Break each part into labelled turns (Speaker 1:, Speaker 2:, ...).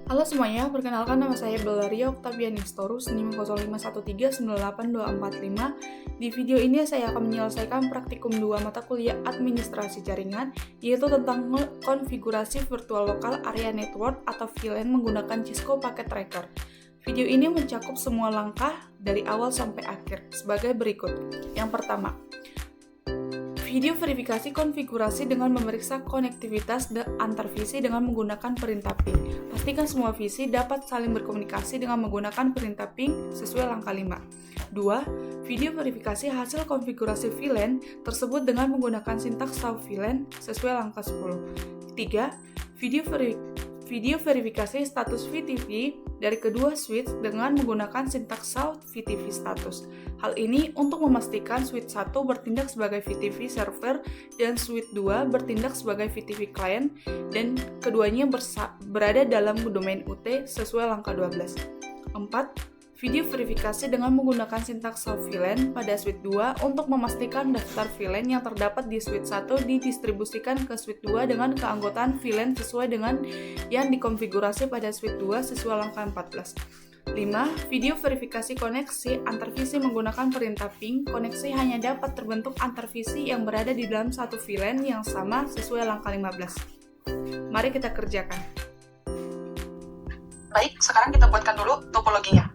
Speaker 1: Halo semuanya, perkenalkan nama saya Bellaria Octavianistorus, NIM 0513982445. Di video ini saya akan menyelesaikan praktikum 2 mata kuliah administrasi jaringan, yaitu tentang konfigurasi virtual local area network atau VLAN menggunakan Cisco Packet Tracker. Video ini mencakup semua langkah dari awal sampai akhir, sebagai berikut. Yang pertama, video verifikasi konfigurasi dengan memeriksa konektivitas antar VC dengan menggunakan perintah ping. Pastikan semua VC dapat saling berkomunikasi dengan menggunakan perintah ping sesuai langkah 5. 2. Video verifikasi hasil konfigurasi VLAN tersebut dengan menggunakan sintaks SAW VLAN sesuai langkah 10. 3. Video verifikasi status VTV dari kedua switch dengan menggunakan sintaks SAW VTV status. Hal ini untuk memastikan switch 1 bertindak sebagai VTV server dan switch 2 bertindak sebagai VTV client dan keduanya berada dalam domain UT sesuai langkah 12. 4. Video verifikasi dengan menggunakan sintaks SAW VLAN pada switch 2 untuk memastikan daftar VLAN yang terdapat di switch 1 didistribusikan ke switch 2 dengan keanggotaan VLAN sesuai dengan yang dikonfigurasi pada switch 2 sesuai langkah 14. 5. Video verifikasi koneksi antar VC menggunakan perintah ping. Koneksi hanya dapat terbentuk antar VC yang berada di dalam satu VLAN yang sama sesuai langkah 15. Mari kita kerjakan.
Speaker 2: Baik, sekarang kita buatkan dulu topologinya.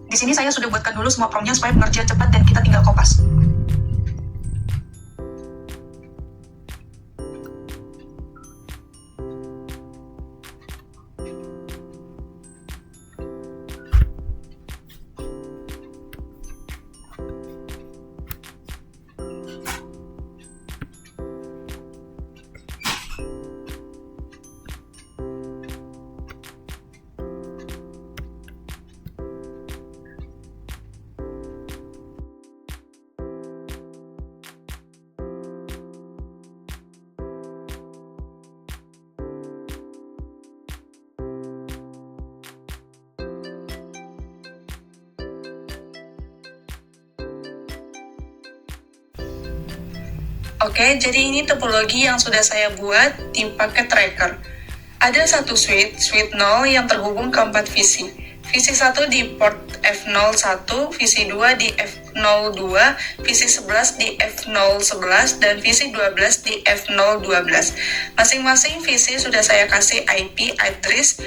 Speaker 2: Di sini saya sudah buatkan dulu semua promnya supaya pengerjaan cepat dan kita tinggal kopas. Oke, jadi ini topologi yang sudah saya buat di paket tracker. Ada satu switch 0 yang terhubung ke 4 VC. VC 1 di port F01, VC 2 di F02, VC 11 di F011, dan VC 12 di F012. Masing-masing VC sudah saya kasih IP address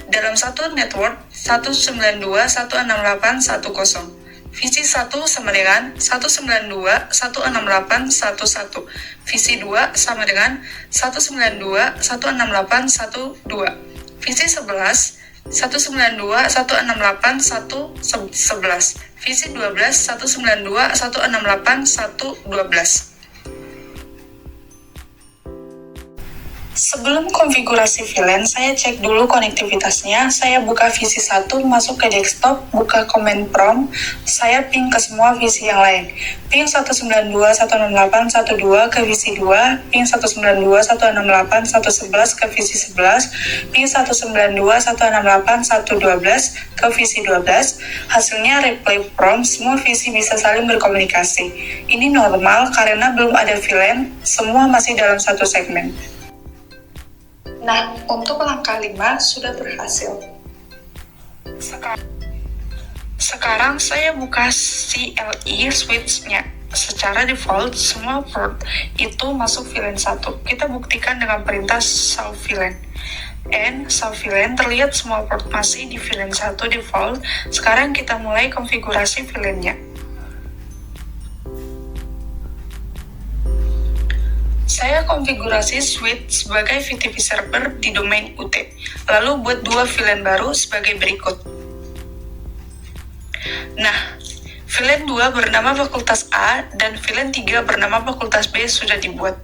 Speaker 2: dalam satu network 192.168.1.0. VC 1 sama dengan 192.168.1.1. VC 2 sama dengan 192.168.1.2. VC 11 192.168.1.11. VC 12 192.168.1.12. Sebelum konfigurasi VLAN, saya cek dulu konektivitasnya. Saya buka VC 1, masuk ke desktop, buka command prompt, saya ping ke semua VC yang lain. Ping 192.168.1.2 ke VC 2, ping 192.168.1.11 ke VC 11, ping 192.168.1.12 ke VC 12. Hasilnya replay prompt, semua VC bisa saling berkomunikasi. Ini normal karena belum ada VLAN, semua masih dalam satu segmen. Nah, untuk langkah 5 sudah berhasil. Sekarang saya buka CLI switch-nya. Secara default, semua port itu masuk VLAN 1. Kita buktikan dengan perintah SAW VLAN. SAW VLAN terlihat semua port masih di VLAN 1 default. Sekarang kita mulai konfigurasi VLAN-nya. Saya konfigurasi switch sebagai VTV server di domain UT, lalu buat dua VLAN baru sebagai berikut. Nah, VLAN 2 bernama fakultas A dan VLAN 3 bernama fakultas B sudah dibuat.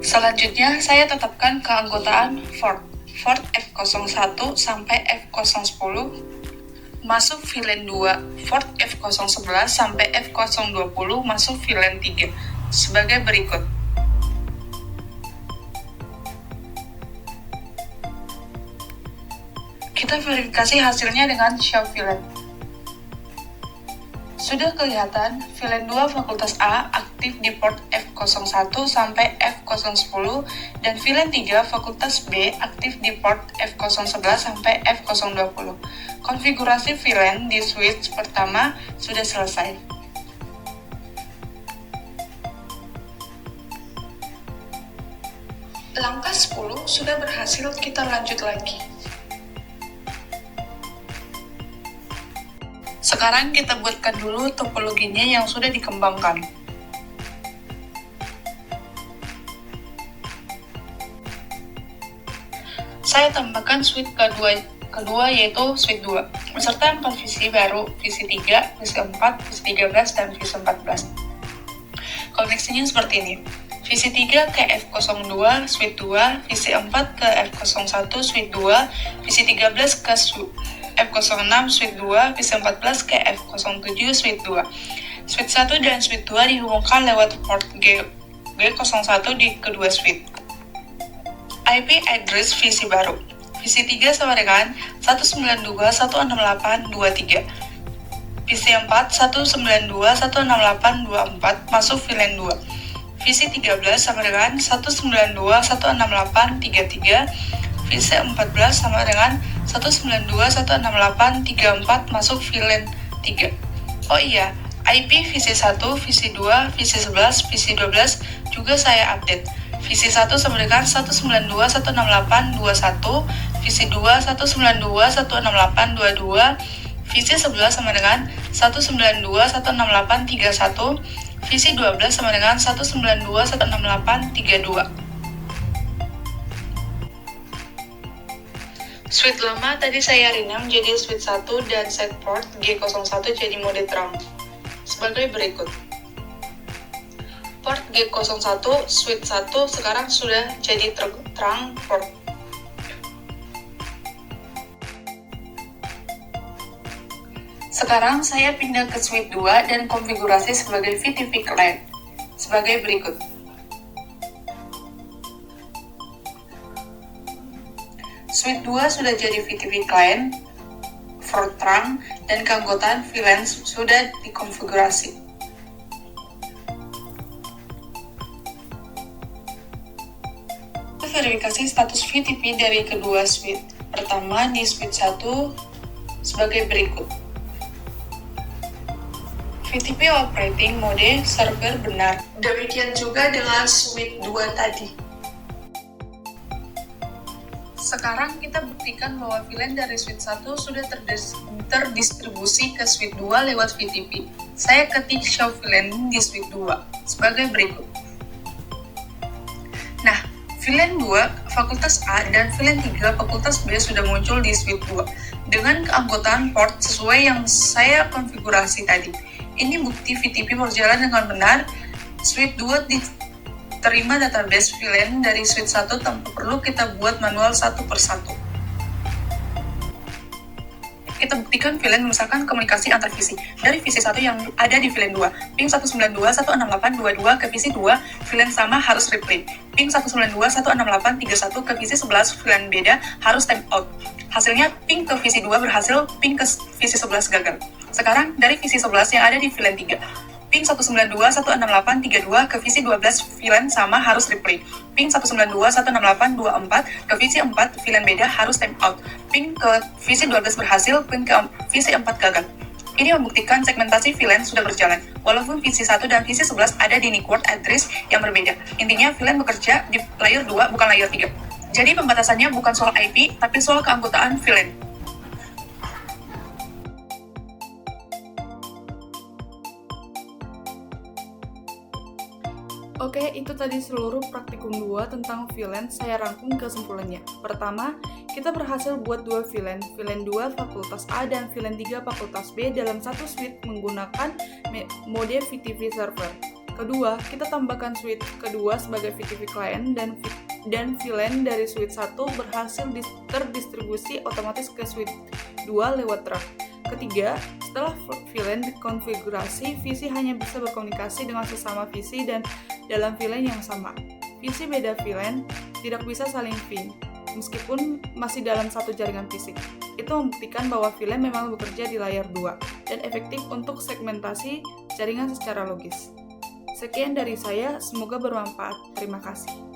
Speaker 2: Selanjutnya, saya tetapkan keanggotaan port F01 sampai F010, masuk VLAN 2, port F011 sampai F020 masuk VLAN 3, sebagai berikut. Kita verifikasi hasilnya dengan show VLAN. Sudah kelihatan, VLAN 2 Fakultas A aktif di port F01 sampai F010 dan VLAN 3 Fakultas B aktif di port F011 sampai F020. Konfigurasi VLAN di switch pertama sudah selesai. Langkah 10 sudah berhasil, kita lanjut lagi. Sekarang kita buatkan dulu topologinya yang sudah dikembangkan. Saya tambahkan switch kedua yaitu switch 2, beserta 4 visi baru, visi 3, visi 4, visi 13, dan visi 14. Koneksinya seperti ini. Visi 3 ke F02, switch 2, visi 4 ke F01, switch 2, visi 13 ke F06, switch 2, visi 14 ke F07, switch 2. Switch 1 dan switch 2 dihubungkan lewat port G01 di kedua switch. IP address visi baru. Visi 3 sama dengan 192.168.23. Visi 4 192.168.24 masuk VLAN 2. Visi 13 sama dengan 192.168.33. Visi 14 sama dengan 192.168.34 masuk VLAN 3. Oh iya, IP visi 1, visi 2, visi 11, visi 12 juga saya update. Visi 1 sama dengan 192.168.21, visi 2 192.168.22, visi 11 sama dengan 192.168.31, visi 12 sama dengan 192.168.32. Switch lama tadi saya renam jadi switch 1 dan set port G01 jadi mode terang. Sebagai berikut. Port G01 switch 1 sekarang sudah jadi terang port. Sekarang saya pindah ke switch 2 dan konfigurasi sebagai VTP client. Sebagai berikut. Switch 2 sudah jadi VTP client, port terang, dan keanggotaan VLAN sudah dikonfigurasi. Verifikasi status VTP dari kedua switch. Pertama di switch 1 sebagai berikut. VTP operating mode server benar. Demikian juga dengan switch 2 tadi. Sekarang kita buktikan bahwa VLAN dari switch 1 sudah terdistribusi ke switch 2 lewat VTP. Saya ketik show VLAN di switch 2 sebagai berikut. Nah, VLAN 2 Fakultas A dan VLAN 3 Fakultas B sudah muncul di switch 2 dengan keanggotaan port sesuai yang saya konfigurasi tadi. Ini bukti VTP berjalan dengan benar. Switch 2 diterima database VLAN dari switch 1 tanpa perlu kita buat manual satu persatu. Kita buktikan VLAN misalkan komunikasi antar visi. Dari visi 1 yang ada di VLAN 2, ping 192.168.22 ke visi 2, VLAN sama harus replay. Ping 192.168.31 ke visi 11, VLAN beda harus time out. Hasilnya ping ke visi 2 berhasil, ping ke visi 11 gagal. Sekarang dari visi 11 yang ada di VLAN 3, ping 192.168.32 ke visi 12 VLAN sama harus replay. Ping 192.168.24 ke visi 4 VLAN beda harus time out. Ping ke visi 12 berhasil, ping ke visi 4 gagal. Ini membuktikan segmentasi VLAN sudah berjalan, walaupun visi 1 dan visi 11 ada di network address yang berbeda. Intinya VLAN bekerja di layer 2 bukan layer 3. Jadi pembatasannya bukan soal IP, tapi soal keanggotaan VLAN.
Speaker 1: Oke, itu tadi seluruh praktikum 2 tentang VLAN, saya rangkum kesimpulannya. Pertama, kita berhasil buat dua VLAN 2 Fakultas A dan VLAN 3 Fakultas B dalam satu switch menggunakan mode VTP server. Kedua, kita tambahkan switch kedua sebagai VTP client dan VLAN dari switch 1 berhasil terdistribusi otomatis ke switch 2 lewat trunk. Ketiga, setelah VLAN dikonfigurasi, visi hanya bisa berkomunikasi dengan sesama visi dan dalam VLAN yang sama. Visi beda VLAN tidak bisa saling ping, meskipun masih dalam satu jaringan fisik. Itu membuktikan bahwa VLAN memang bekerja di layer 2 dan efektif untuk segmentasi jaringan secara logis. Sekian dari saya, semoga bermanfaat. Terima kasih.